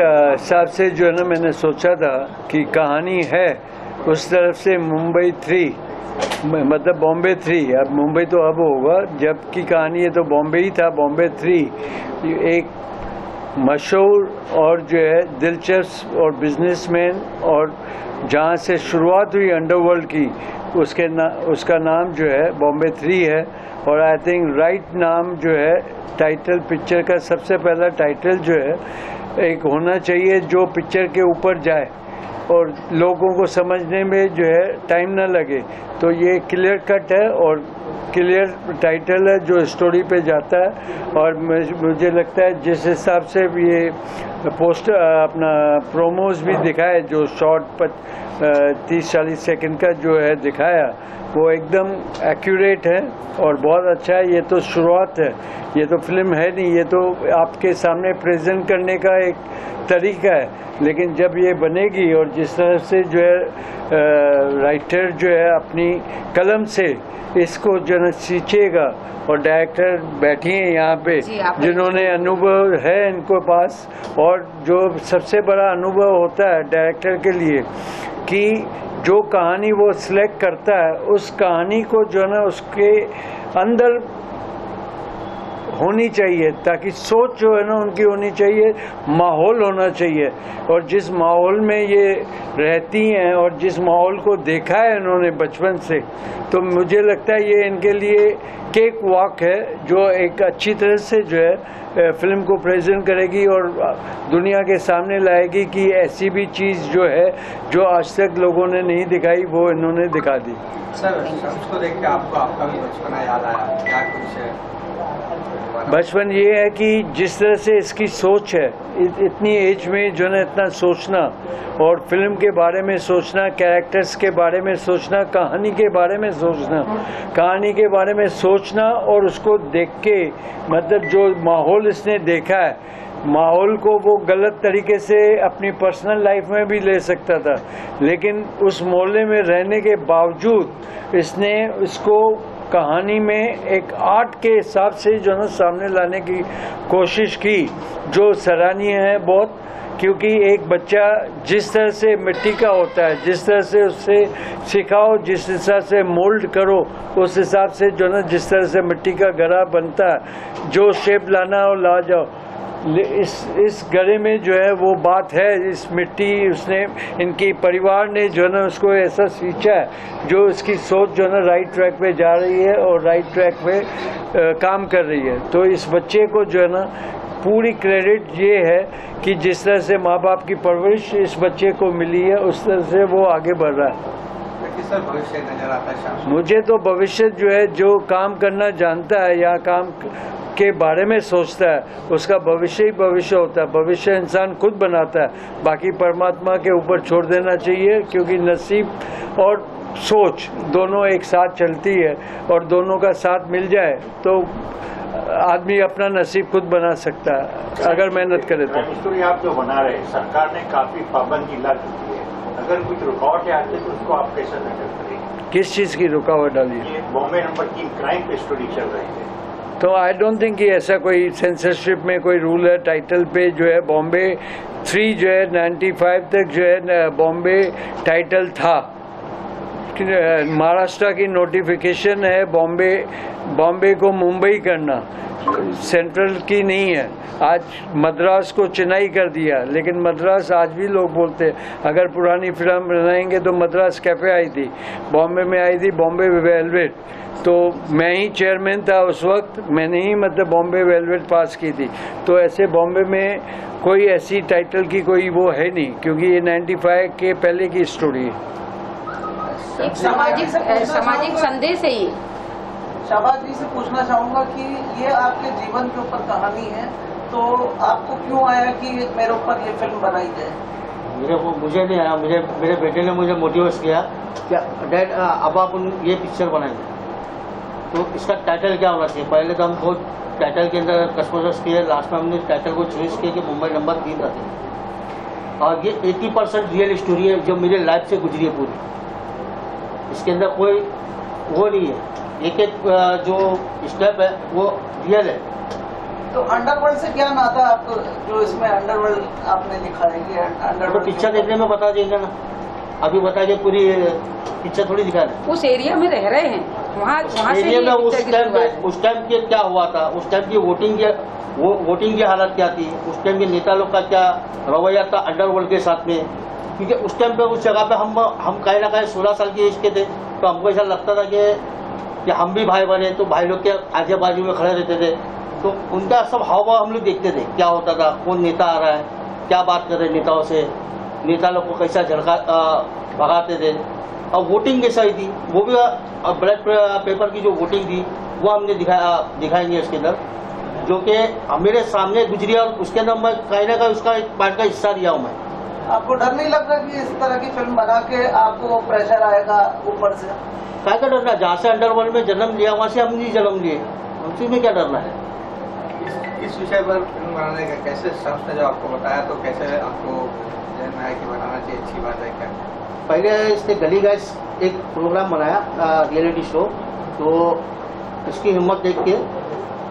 हिसाब से जो है ना मैंने सोचा था कि कहानी है उस तरफ से मुंबई 3 मतलब बॉम्बे 3, अब मुंबई तो अब होगा, जबकि कहानी है तो बॉम्बे ही था। बॉम्बे 3 एक मशहूर और जो है दिलचस्प और बिजनेसमैन और जहाँ से शुरुआत हुई अंडरवर्ल्ड की उसका नाम जो है बॉम्बे 3 है। और आई थिंक राइट नाम जो है टाइटल पिक्चर का सबसे पहला टाइटल जो है एक होना चाहिए जो पिक्चर के ऊपर जाए और लोगों को समझने में जो है टाइम ना लगे। तो ये क्लियर कट है और क्लियर टाइटल है जो स्टोरी पे जाता है। और मुझे लगता है जिस हिसाब से ये पोस्टर अपना प्रोमोज भी दिखाए जो शॉर्ट 30-40 सेकंड का जो है दिखाया वो एकदम एक्यूरेट है और बहुत अच्छा है। ये तो शुरुआत है, ये तो फिल्म है नहीं, ये तो आपके सामने प्रेजेंट करने का एक तरीका है। लेकिन जब ये बनेगी और जिस तरह से जो है राइटर जो है अपनी कलम से इसको जो है सींचेगा और डायरेक्टर बैठी हैं यहाँ पे जिन्होंने अनुभव है इनको पास, और जो सबसे बड़ा अनुभव होता है डायरेक्टर के लिए कि जो कहानी वो सिलेक्ट करता है उस कहानी को जो है ना उसके अंदर होनी चाहिए, ताकि सोच जो है ना उनकी होनी चाहिए, माहौल होना चाहिए। और जिस माहौल में ये रहती हैं और जिस माहौल को देखा है इन्होंने बचपन से, तो मुझे लगता है ये इनके लिए केक वॉक है जो एक अच्छी तरह से जो है फिल्म को प्रेजेंट करेगी और दुनिया के सामने लाएगी कि ऐसी भी चीज़ जो है जो आज तक लोगों ने नहीं दिखाई वो इन्होंने दिखा दी। सर उसको देख के आपको आपका भी बचपना याद आया क्या? कुछ है बचपन ये है कि जिस तरह से इसकी सोच है, इतनी एज में जो है इतना सोचना और फिल्म के बारे में सोचना, कैरेक्टर्स के बारे में सोचना, कहानी के बारे में सोचना, कहानी के बारे में सोचना और उसको देख के मतलब जो माहौल इसने देखा है, माहौल को वो गलत तरीके से अपनी पर्सनल लाइफ में भी ले सकता था, लेकिन उस मोहल्ले में रहने के बावजूद इसने इसको कहानी में एक आर्ट के हिसाब से जो है सामने लाने की कोशिश की, जो सराहनीय है बहुत। क्योंकि एक बच्चा जिस तरह से मिट्टी का होता है, जिस तरह से उससे सिखाओ, जिस हिसाब से मोल्ड करो, उस हिसाब से जो ना जिस तरह से मिट्टी का घड़ा बनता है, जो शेप लाना हो ला जाओ। इस घड़े में जो है वो बात है, इस मिट्टी उसने इनकी परिवार ने जो है ना उसको ऐसा सींचा है जो इसकी सोच जो है ना राइट ट्रैक पे जा रही है और राइट ट्रैक पे काम कर रही है। तो इस बच्चे को जो है ना पूरी क्रेडिट ये है कि जिस तरह से माँ बाप की परवरिश इस बच्चे को मिली है उस तरह से वो आगे बढ़ रहा है। सर भविष्य नजर आता है मुझे तो भविष्य जो है जो काम करना जानता है या काम के बारे में सोचता है उसका भविष्य ही भविष्य होता है। भविष्य इंसान खुद बनाता है, बाकी परमात्मा के ऊपर छोड़ देना चाहिए, क्योंकि नसीब और सोच दोनों एक साथ चलती है और दोनों का साथ मिल जाए तो आदमी अपना नसीब खुद बना सकता है अगर मेहनत करे तो। स्टोरी आप जो बना रहे हैं, सरकार ने काफी पाबंदी ला चुकी है, अगर कुछ रुकावटें आती है तो उसको आप कैसे हैंडल करेंगे? किस चीज़ की रुकावट डाली है? बॉम्बे नंबर 3 क्राइम पे स्टोरी चल रही है, तो आई डोंट थिंक कि ऐसा कोई सेंसरशिप में कोई रूल है। टाइटल पे जो है बॉम्बे 3 जो है 95 तक जो है बॉम्बे टाइटल था। महाराष्ट्र की नोटिफिकेशन है बॉम्बे को मुंबई करना, सेंट्रल की नहीं है। आज मद्रास को चेन्नई कर दिया, लेकिन मद्रास आज भी लोग बोलते हैं। अगर पुरानी फिल्म बनाएंगे तो मद्रास कैफे आई थी, बॉम्बे में आई थी बॉम्बे वेलवेट, तो मैं ही चेयरमैन था उस वक्त, मैंने ही मतलब बॉम्बे वेलवेट पास की थी। तो ऐसे बॉम्बे में कोई ऐसी टाइटल की कोई वो है नहीं, क्योंकि ये 95 के पहले की स्टोरी है। एक सामाजिक संदेश है ये। शाहबाज जी से पूछना चाहूंगा कि ये आपके जीवन के ऊपर कहानी है, तो आपको क्यों आया कि मेरे ऊपर ये फिल्म बनाई जाए? मुझे नहीं आया, मेरे बेटे ने मुझे मोटिवेट किया कि डैड अब आप ये पिक्चर बनाएंगे तो इसका टाइटल क्या होना चाहिए। पहले तो हम बहुत टाइटल के अंदर कस्टमर्स किए, लास्ट में हमने टाइटल को चेंज किया कि मुंबई नंबर 3 रखे। और ये 80% रियल स्टोरी है जो मेरे लाइफ से गुजरी है पूरी, इसके अंदर कोई वो नहीं है, एक एक जो स्टेप है वो रियल है। तो अंडरवर्ल्ड से क्या नाता आपको, जो इसमें अंडरवर्ल्ड आपने लिखा है कि तो अंडरवर्ल्ड पिक्चर देखने में बता देंगे ना, अभी बता के पूरी पिक्चर थोड़ी दिखा रहे। उस एरिया में रह रहे हैं, वहाँ से एरिया में ये उस पिक्चर की टाइम शुरुआत है। उस टाइम की क्या हुआ था, उस टाइम की वोटिंग की हालत क्या थी, उस टाइम के नेता लोग का क्या रवैया था अंडरवर्ल्ड के साथ में। क्योंकि उस टाइम पे उस जगह पे हम कहीं ना कहीं 16 साल की एज के थे, तो हमको ऐसा लगता था कि हम भी भाई बने, तो भाई लोग के आगे बाजू में खड़े रहते थे, तो उनका सब हाव भाव हम लोग देखते थे, क्या होता था, कौन नेता आ रहा है, क्या बात कर रहे नेताओं से, नेता लोग को कैसा भगाते थे। और वोटिंग कैसा ही थी, वो भी बैलेट पेपर की जो वोटिंग थी वो हमने दिखाएंगे इसके अंदर, जो कि मेरे सामने गुजरी और उसके अंदर मैं कहीं ना कहीं उसका एक पार्ट का हिस्सा दिया हूँ मैं। आपको डर नहीं लग रहा कि इस तरह की फिल्म बना के आपको प्रेशर आएगा ऊपर से? क्या का डरना, जहाँ से अंडरवर्ल्ड में जन्म लिया वहाँ से हम नहीं जन्म लिए, उसी में क्या डरना है। इस विषय पर फिल्म बनाने का कैसे शख्स ने जो आपको बताया, तो कैसे आपको जहन में आया कि बनाना चाहिए, अच्छी बात है क्या? पहले इसने गली गाइस एक प्रोग्राम बनाया रियलिटी शो, तो इसकी हिम्मत देख के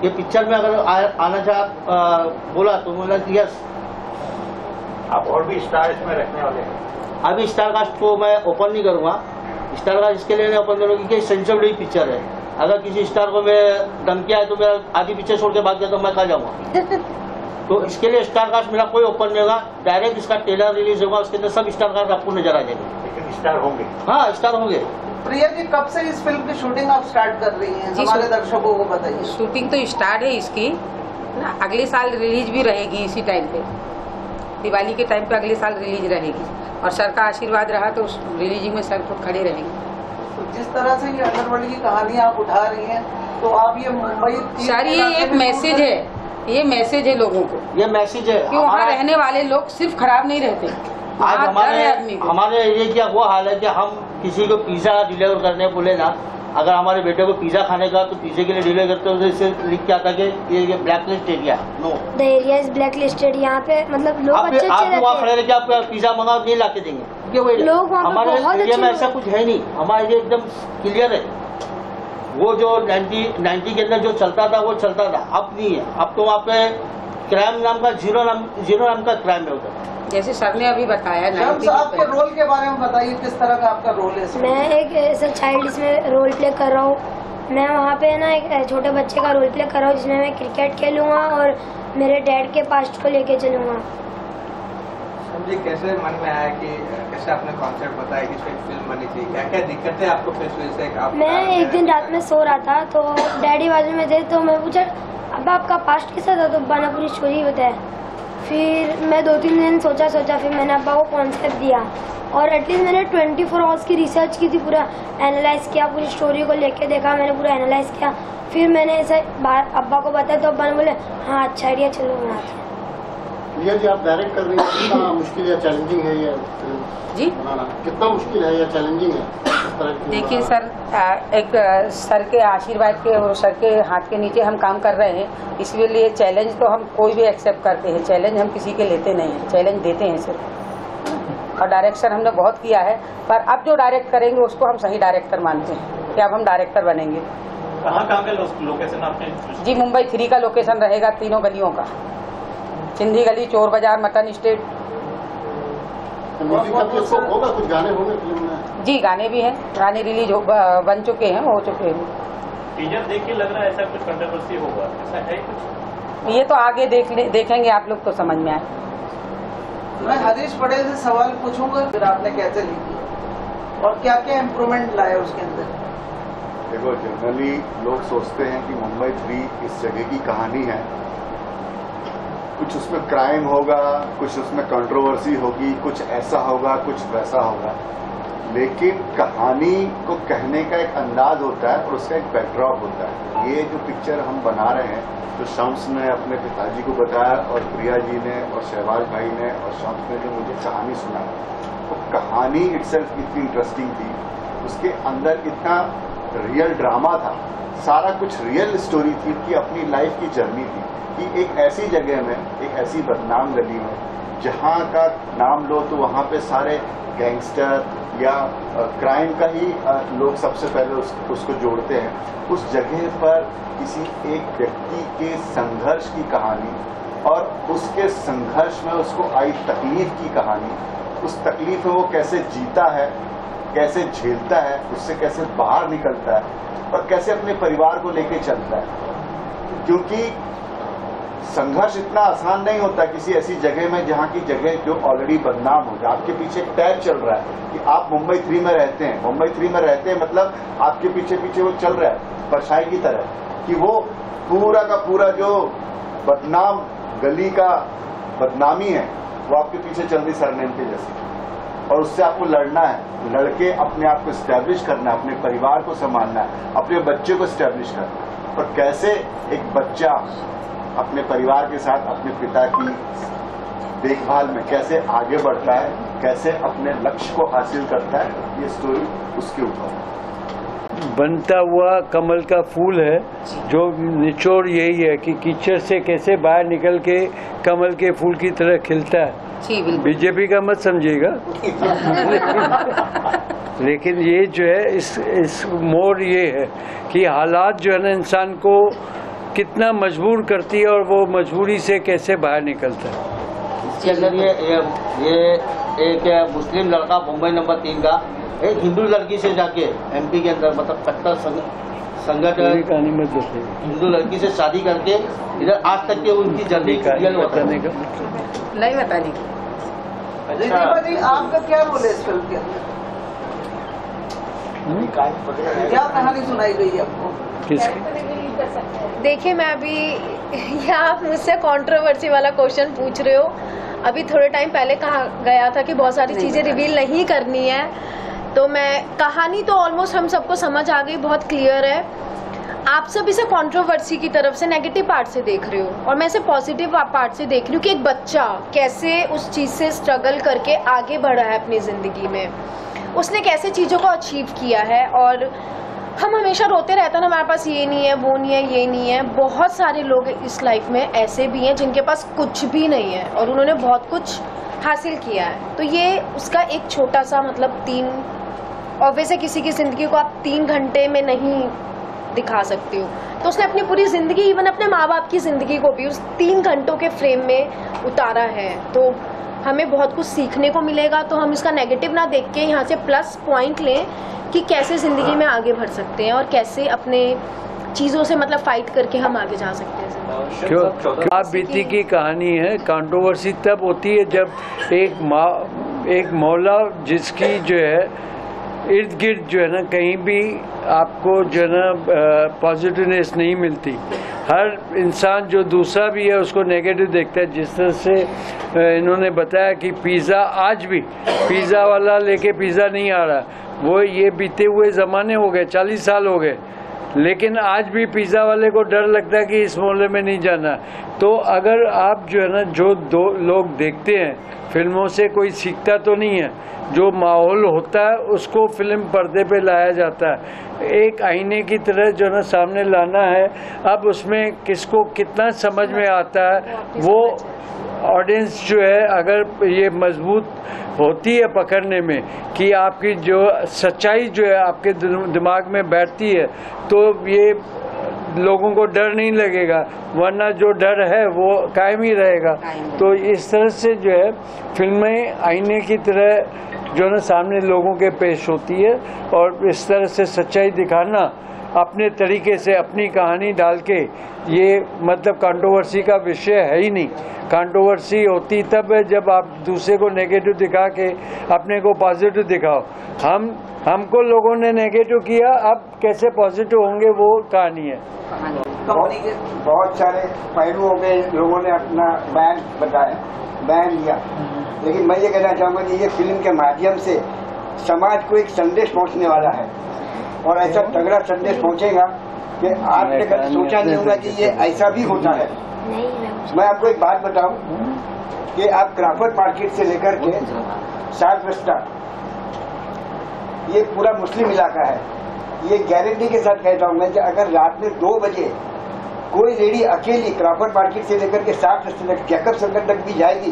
ये पिक्चर में अगर आना चाह बोला तो बोला यस। आप और भी स्टार इसमें रखने वाले हैं? अभी स्टार कास्ट को मैं ओपन नहीं करूंगा, स्टार कास्ट इसके लिए ओपन करूंगी कि सेंसिटिव पिक्चर है, अगर किसी स्टार को मैं धमकी आए तो मेरा आधी पिक्चर छोड़ के भाग गया तो मैं कहाँ जाऊंगा। तो इसके लिए स्टार कास्ट मेरा कोई ओपन नहीं होगा, डायरेक्ट इसका ट्रेलर रिलीज होगा, उसके अंदर सब स्टार कास्ट आपको नजर आ जाएंगे। लेकिन स्टार होंगे? हाँ स्टार होंगे। प्रिया जी, कब से इस फिल्म की शूटिंग आप स्टार्ट कर रही हैं, जी, हमारे दर्शकों को बताइए। शूटिंग तो स्टार्ट है इसकी ना, अगले साल रिलीज भी रहेगी इसी टाइम पे, दिवाली के टाइम पे अगले साल रिलीज रहेगी, और सर का आशीर्वाद रहा तो उस रिलीजिंग में सर खुद खड़े रहेंगे। तो जिस तरह से ये अंडरवर्ल्ड की कहानी आप उठा रही हैं, तो आप ये मुंबई सर ये एक मैसेज है, ये मैसेज है लोगों को ये मैसेज है कि वहाँ रहने वाले लोग सिर्फ खराब नहीं रहते, आज वहाँ डर है आदमी को। हमारे एरिया क्या वो हाल है कि हम किसी को पिज्जा डिलीवर करने बोले ना, अगर हमारे बेटे को पिज्जा खाने का तो पिज्जे के लिए डिलीवर करते हो, इससे लिख के आता कि ये blacklist area. No, the area is blacklisted. यहाँ पे मतलब लोग अच्छे आप अच्छे वहाँ खड़े रहते रह के आप पिज्जा मंगाओ नहीं लाके देंगे, क्योंकि लोग वहाँ पे हमारे बहुत एरिया में अच्छे ऐसा कुछ है नहीं, हमारे एरिया एकदम क्लियर है। वो जो 90 के अंदर जो चलता था वो चलता था, अब नहीं है। अब तो वहाँ पे क्राइम नाम का जीरो नाम का क्राइम है उधर। जैसे सर ने अभी बताया शम्स, आपके रोल के बारे में बताइए, किस तरह का आपका रोल है इसमें? मैं एक ऐसा चाइल्ड इसमें रोल प्ले कर रहा हूँ। मैं वहाँ पे ना एक छोटे बच्चे का रोल प्ले कर रहा हूँ, जिसमें मैं क्रिकेट खेलूंगा और मेरे डैड के पास्ट को लेके चलूंगा। जी, कैसे मन में आया कि कैसे आपने कॉन्सेप्ट बताया कि इसमें फिल्म बनी थी, क्या क्या दिक्कतें आपको फेस हुई से? मैं एक दिन रात में सो रहा था तो डैडी बाजू में थे, तो मैं पूछा अब आपका पास्ट कैसा था, तो अब्बा ने पूरी स्टोरी बताया। फिर मैं 2-3 दिन सोचा, फिर मैंने अब्बा को कॉन्सेप्ट दिया और एटलीस्ट मैंने 24 आवर्स की रिसर्च की थी, पूरा एनालाइज किया, पूरी स्टोरी को लेके देखा, मैंने पूरा एनालाइज किया। फिर मैंने ऐसा अब्बा को बताया तो अब्बा ने बोले हाँ अच्छा आइडिया, चलो बनाते हैं। प्रिया जी, आप डायरेक्ट कर रही हैं, कितना मुश्किल या चैलेंजिंग है ये जी बनाना, कितना मुश्किल है या चैलेंजिंग है इस तरह की? देखिए सर, एक सर के आशीर्वाद के और सर के हाथ के नीचे हम काम कर रहे हैं, इसलिए चैलेंज तो हम कोई भी एक्सेप्ट करते हैं, चैलेंज हम किसी के लेते नहीं हैं, चैलेंज देते हैं सिर्फ। और डायरेक्शन हमने बहुत किया है, पर अब जो डायरेक्ट करेंगे उसको हम सही डायरेक्टर मानते हैं कि अब हम डायरेक्टर बनेंगे। कहाँ का लोकेशन आपने? जी, मुंबई 3 का लोकेशन रहेगा, तीनों गलियों का, सिंधी गली, चोर बाजार, मटन स्टेट। म्यूजिक का भी स्कोप होगा, कुछ गाने होंगे फिल्म में? जी, गाने भी हैं, गाने रिलीज बन चुके हैं, हो चुके हैं। टीजर देख के लग रहा है ऐसा कुछ कंट्रोवर्सी होगा, ऐसा है कुछ? ये तो आगे देखेंगे आप लोग तो समझ में आए। मैं हरीश पटेल से सवाल पूछूंगा, फिर आपने कैसे लिखी और क्या क्या इम्प्रूवमेंट लाए उसके अंदर? देखो, जनरली लोग सोचते हैं कि मुंबई 3 इस जगह की कहानी है, कुछ उसमें क्राइम होगा, कुछ उसमें कंट्रोवर्सी होगी, कुछ ऐसा होगा, कुछ वैसा होगा, लेकिन कहानी को कहने का एक अंदाज होता है और उसका एक बैकड्रॉप होता है। ये जो पिक्चर हम बना रहे हैं, तो शम्स ने अपने पिताजी को बताया और प्रिया जी ने और शहबाज भाई ने और शम्स ने जो मुझे कहानी सुना, तो कहानी इटसेल्फ इतनी इंटरेस्टिंग थी, उसके अंदर इतना रियल ड्रामा था, सारा कुछ रियल स्टोरी थी कि अपनी लाइफ की जर्नी थी कि एक ऐसी जगह में, एक ऐसी बदनाम गली में, जहाँ का नाम लो तो वहाँ पे सारे गैंगस्टर, या क्राइम का ही लोग सबसे पहले उसको जोड़ते हैं, उस जगह पर किसी एक व्यक्ति के संघर्ष की कहानी और उसके संघर्ष में उसको आई तकलीफ की कहानी, उस तकलीफ में वो कैसे जीता है, कैसे झेलता है, उससे कैसे बाहर निकलता है और कैसे अपने परिवार को लेके चलता है। क्योंकि संघर्ष इतना आसान नहीं होता किसी ऐसी जगह में जहां की जगह जो ऑलरेडी बदनाम हो जाए। आपके पीछे एक टैग चल रहा है कि आप मुंबई 3 में रहते हैं, मुंबई 3 में रहते हैं मतलब आपके पीछे पीछे वो चल रहा है परछाई की तरह कि वो पूरा का पूरा जो बदनाम गली का बदनामी है वो आपके पीछे चल रही सरनेम के जैसी, और उससे आपको लड़ना है, लड़के अपने आप को स्टैब्लिश करना है, अपने परिवार को संभालना है, अपने बच्चे को स्टैब्लिश करना है। और कैसे एक बच्चा अपने परिवार के साथ अपने पिता की देखभाल में कैसे आगे बढ़ता है, कैसे अपने लक्ष्य को हासिल करता है, ये स्टोरी उसके ऊपर है। बनता हुआ कमल का फूल है, जो निचोड़ यही है कि कीचड़ से कैसे बाहर निकल के कमल के फूल की तरह खिलता है। बीजेपी का मत समझिएगा लेकिन ये जो है इस मोड़ ये है कि हालात जो है ना इंसान को कितना मजबूर करती है और वो मजबूरी से कैसे बाहर निकलता है। इसके अंदर ये एक मुस्लिम लड़का मुंबई नंबर 3 का एक हिंदू लड़की से जाके एमपी के अंदर मतलब कट्टर संगठन कहानी मत बताइए, हिंदू लड़की से शादी करके इधर आज तक के उनकी जर्नी बताने का नहीं बताने की। रिद्धिमा जी, आपका क्या रोल है इस फिल्म के अंदर? क्या कहानी सुनाई गई है आपको? देखिए, मैं अभी यहाँ आप मुझसे कंट्रोवर्सी वाला क्वेश्चन पूछ रहे हो। अभी थोड़े टाइम पहले कहा गया था कि बहुत सारी चीजें रिवील नहीं करनी है, तो मैं कहानी तो ऑलमोस्ट हम सबको समझ आ गई, बहुत क्लियर है। आप सब इसे कंट्रोवर्सी की तरफ से नेगेटिव पार्ट से देख रहे हो और मैं इसे पॉजिटिव पार्ट से देख रही हूँ कि एक बच्चा कैसे उस चीज से स्ट्रगल करके आगे बढ़ा है अपनी जिंदगी में, उसने कैसे चीजों को अचीव किया है। और हम हमेशा रोते रहते हैं ना, हमारे पास ये नहीं है, वो नहीं है, ये नहीं है। बहुत सारे लोग इस लाइफ में ऐसे भी हैं जिनके पास कुछ भी नहीं है और उन्होंने बहुत कुछ हासिल किया है। तो ये उसका एक छोटा सा मतलब 3 और वैसे किसी की जिंदगी को आप 3 घंटे में नहीं दिखा सकते हो, तो उसने अपनी पूरी जिंदगी, इवन अपने माँ बाप की जिंदगी को भी उस 3 घंटों के फ्रेम में उतारा है। तो हमें बहुत कुछ सीखने को मिलेगा। तो हम इसका नेगेटिव ना देख के यहाँ से प्लस पॉइंट लें कि कैसे जिंदगी में आगे बढ़ सकते हैं और कैसे अपने चीजों से मतलब फाइट करके हम आगे जा सकते हैं। क्यों आप बीती की कहानी है। कंट्रोवर्सी तब होती है जब एक मौला जिसकी जो है इर्द गिर्द जो है ना कहीं भी आपको जो है ना पॉजिटिवनेस नहीं मिलती। हर इंसान जो दूसरा भी है उसको नेगेटिव देखता है। जिस तरह से इन्होंने बताया कि पिज़्ज़ा, आज भी पिज़्ज़ा वाला लेके पिज़्ज़ा नहीं आ रहा, वो ये बीते हुए ज़माने हो गए, 40 साल हो गए, लेकिन आज भी पिज़्ज़ा वाले को डर लगता है कि इस मोहल्ले में नहीं जाना। तो अगर आप जो है ना जो 2 लोग देखते हैं फिल्मों से कोई सीखता तो नहीं है, जो माहौल होता है उसको फिल्म पर्दे पे लाया जाता है। एक आईने की तरह जो ना सामने लाना है। अब उसमें किसको कितना समझ में आता है वो ऑडियंस जो है अगर ये मजबूत होती है पकड़ने में कि आपकी जो सच्चाई जो है आपके दिमाग में बैठती है, तो ये लोगों को डर नहीं लगेगा, वरना जो डर है वो कायम ही रहेगा। तो इस तरह से जो है फिल्में आईने की तरह जो ना सामने लोगों के पेश होती है और इस तरह से सच्चाई दिखाना अपने तरीके से अपनी कहानी डाल के, ये मतलब कंट्रोवर्सी का विषय है ही नहीं। कंट्रोवर्सी होती तब है जब आप दूसरे को नेगेटिव दिखा के अपने को पॉजिटिव दिखाओ। हमको लोगों ने नेगेटिव किया, अब कैसे पॉजिटिव होंगे वो कहानी है। बहुत सारे पहलुओं पे लोगों ने अपना बयान दिया, लेकिन मैं ये कहना चाहूँगा कि ये फिल्म के माध्यम से समाज को एक संदेश पहुँचने वाला है और ऐसा तगड़ा संदेश पहुँचेगा कि आपने कभी सोचा नहीं होगा कि ये ऐसा भी होता है। मैं आपको एक बात बताऊं कि आप क्राफर्ड मार्केट से लेकर के 7 बस्ता, ये पूरा मुस्लिम इलाका है। ये गारंटी के साथ कहता हूं मैं कि अगर रात में 2 बजे कोई लेडी अकेली क्राफर्ड मार्केट से लेकर के 7 बस्ते तक जैकब सर्कल तक भी जाएगी,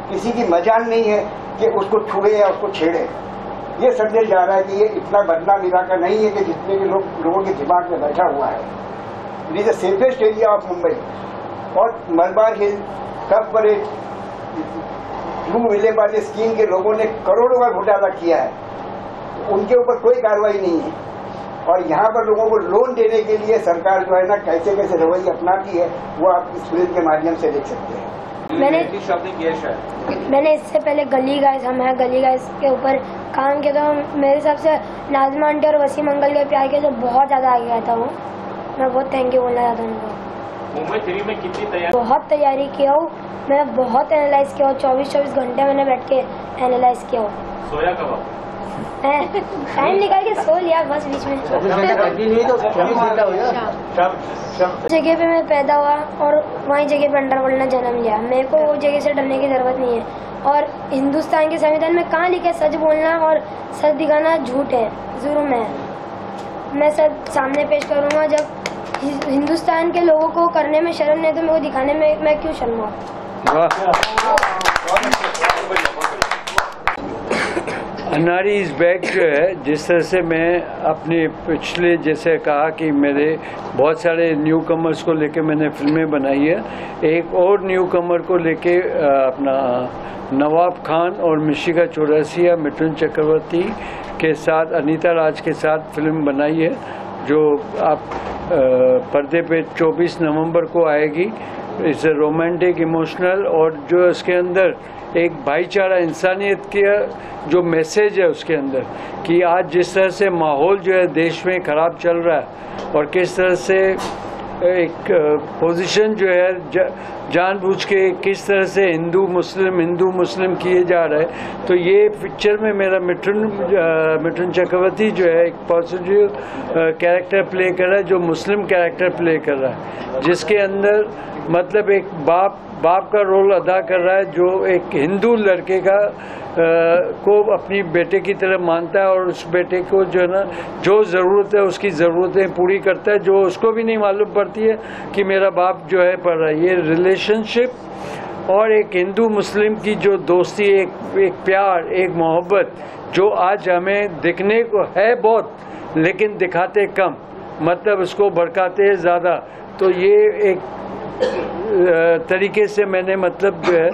किसी की मजाल नहीं है कि उसको छुए या उसको छेड़े। ये संदेश जा रहा है कि ये इतना बदनाम इलाका नहीं है कि जितने के लोगों के दिमाग में बैठा हुआ है। It is the safest area of Mumbai. और मलबार हिल कब पर ब्लू विले वाले स्कीम के लोगों ने करोड़ों का घोटाला किया है, उनके ऊपर कोई कार्रवाई नहीं है। और यहाँ पर लोगों को लोन देने के लिए सरकार जो है ना कैसे कैसे रवैया अपनाती है वो आप इस फिल्म के माध्यम से देख सकते हैं। शॉपिंग किया शायद मैंने इससे पहले गली गाइस हम है गली गाइस के ऊपर काम किया था। मेरे हिसाब से नाज़िमा आंटी और वसीम अंकल के प्यार के जो बहुत ज़्यादा आगे गया था वो, मैं बहुत थैंक यू बोलना चाहता हूँ उनको। मुंबई 3 में कितनी तैयारी? बहुत तैयारी किया हूँ मैं, बहुत एनालाइज किया हूँ। 24-24 घंटे मैंने बैठ के एनालाइज किया हूँ। सोया कब आप? टाइम निकाल के सो लिया बस बीच में। जगह पे मैं पैदा हुआ और वही जगह पे अंडरवर्ल्ड ने जन्म लिया। मेरे को वो जगह से डरने की जरूरत नहीं है। और हिंदुस्तान के संविधान में कहाँ लिखा है सच बोलना और सच दिखाना झूठ है, जुर्म है। मैं सब सामने पेश करूँगा। जब हिंदुस्तान के लोगों को करने में शर्म नहीं तो मेरे को दिखाने में मैं क्यों शर्माऊँ। अनारी इज बैक जो है, जिस तरह से मैं अपने पिछले जैसे कहा कि मेरे बहुत सारे न्यू कमर्स को लेके मैंने फिल्में बनाई है। एक और न्यू कमर को लेके अपना नवाब खान और मिशिका चौरसिया मिथुन चक्रवर्ती के साथ अनीता राज के साथ फिल्म बनाई है, जो आप पर्दे पे 24 नवंबर को आएगी। इट्स ए रोमांटिक इमोशनल और जो इसके अंदर एक भाईचारा इंसानियत का जो मैसेज है उसके अंदर कि आज जिस तरह से माहौल जो है देश में ख़राब चल रहा है और किस तरह से एक पोजीशन जो है जानबूझ के किस तरह से हिंदू मुस्लिम किए जा रहे हैं। तो ये पिक्चर में मेरा मिथुन चक्रवर्ती जो है एक पॉजिटिव कैरेक्टर प्ले कर रहा है, जो मुस्लिम कैरेक्टर प्ले कर रहा है, जिसके अंदर मतलब एक बाप का रोल अदा कर रहा है, जो एक हिंदू लड़के का को अपनी बेटे की तरह मानता है और उस बेटे को जो है ना जो ज़रूरत है उसकी ज़रूरतें पूरी करता है, जो उसको भी नहीं मालूम पड़ती है कि मेरा बाप जो है पढ़ रहा है। ये रिलेशनशिप और एक हिंदू मुस्लिम की जो दोस्ती, एक प्यार, एक मोहब्बत जो आज हमें दिखने को है बहुत, लेकिन दिखाते कम, मतलब उसको भड़काते ज़्यादा। तो ये एक तरीके से मैंने मतलब जो है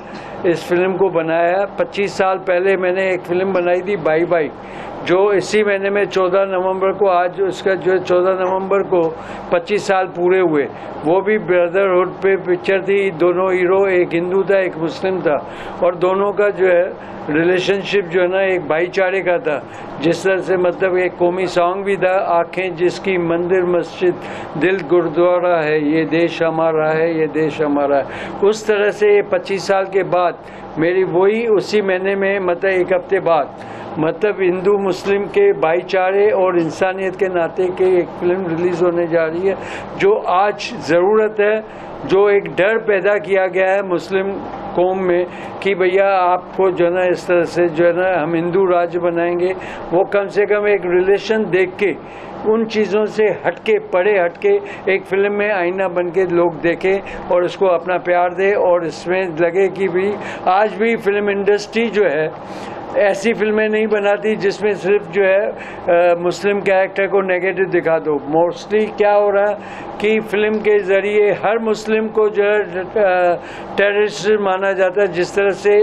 इस फिल्म को बनाया। 25 साल पहले मैंने एक फिल्म बनाई थी बाई बाई, जो इसी महीने में 14 नवंबर को, आज उसका जो है 14 नवंबर को 25 साल पूरे हुए। वो भी ब्रदरहुड पे पिक्चर थी। दोनों हीरो, एक हिंदू था एक मुस्लिम था, और दोनों का जो है रिलेशनशिप जो है ना एक भाईचारे का था। जिस तरह से मतलब एक कौमी सॉन्ग भी था, आँखें जिसकी मंदिर मस्जिद दिल गुरुद्वारा है, ये देश हमारा है, ये देश हमारा है। उस तरह से 25 साल के बाद मेरी वही उसी महीने में मतलब एक हफ्ते बाद मतलब हिंदू मुस्लिम के भाईचारे और इंसानियत के नाते के एक फिल्म रिलीज होने जा रही है, जो आज ज़रूरत है, जो एक डर पैदा किया गया है मुस्लिम कौम में कि भैया आपको जो है ना इस तरह से जो है ना हम हिंदू राज्य बनाएंगे, वो कम से कम एक रिलेशन देख के उन चीज़ों से हटके, परे हटके एक फिल्म में आईना बन के लोग देखें और उसको अपना प्यार दे, और इसमें लगे कि भी आज भी फिल्म इंडस्ट्री जो है ऐसी फिल्में नहीं बनाती जिसमें सिर्फ जो है मुस्लिम कैरेक्टर को नेगेटिव दिखा दो। मोस्टली क्या हो रहा है कि फिल्म के ज़रिए हर मुस्लिम को जो है टेररिस्ट माना जाता है, जिस तरह से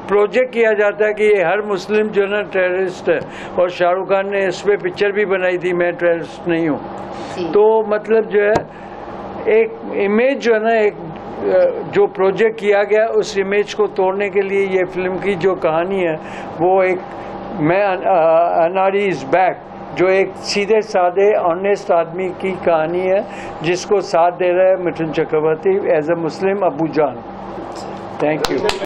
प्रोजेक्ट किया जाता है कि ये हर मुस्लिम जो है ना टेररिस्ट है। और शाहरुख खान ने इस पर पिक्चर भी बनाई थी, मैं टेररिस्ट नहीं हूँ। तो मतलब जो है एक इमेज जो है ना एक जो प्रोजेक्ट किया गया उस इमेज को तोड़ने के लिए ये फिल्म की जो कहानी है वो एक अनारी इज बैक, जो एक सीधे साधे ऑनेस्ट आदमी की कहानी है, जिसको साथ दे रहा है मिथुन चक्रवर्ती एज ए मुस्लिम अबू जान। Thank you.